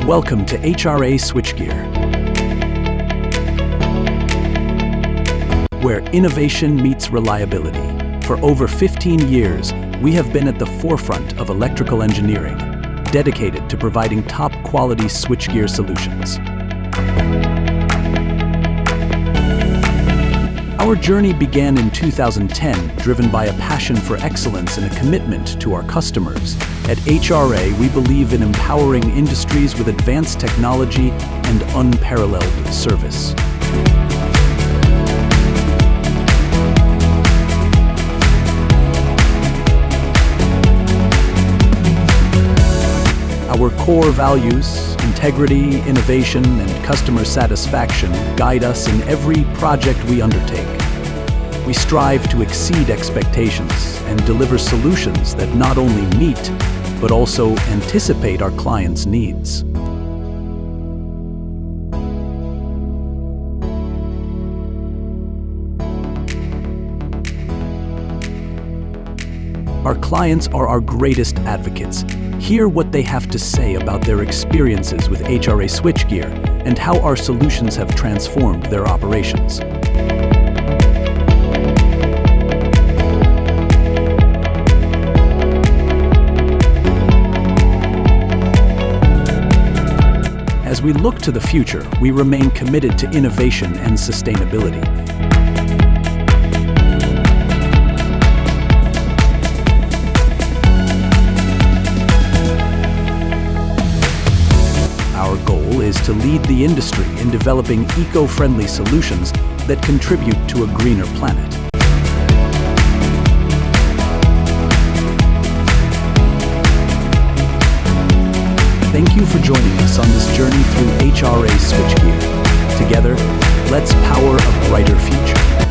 Welcome to HRA Switchgear, where innovation meets reliability. For over 15 years, we have been at the forefront of electrical engineering, dedicated to providing top-quality switchgear solutions. Our journey began in 2010, driven by a passion for excellence and a commitment to our customers. At HRA, we believe in empowering industries with advanced technology and unparalleled service. Our core values, integrity, innovation, and customer satisfaction guide us in every project we undertake. We strive to exceed expectations and deliver solutions that not only meet, but also anticipate our clients' needs. Our clients are our greatest advocates. Hear what they have to say about their experiences with HRA Switchgear and how our solutions have transformed their operations. As we look to the future, we remain committed to innovation and sustainability. Our goal is to lead the industry in developing eco-friendly solutions that contribute to a greener planet. Thank you for joining us on this journey through HRA Switchgear. Together, let's power a brighter future.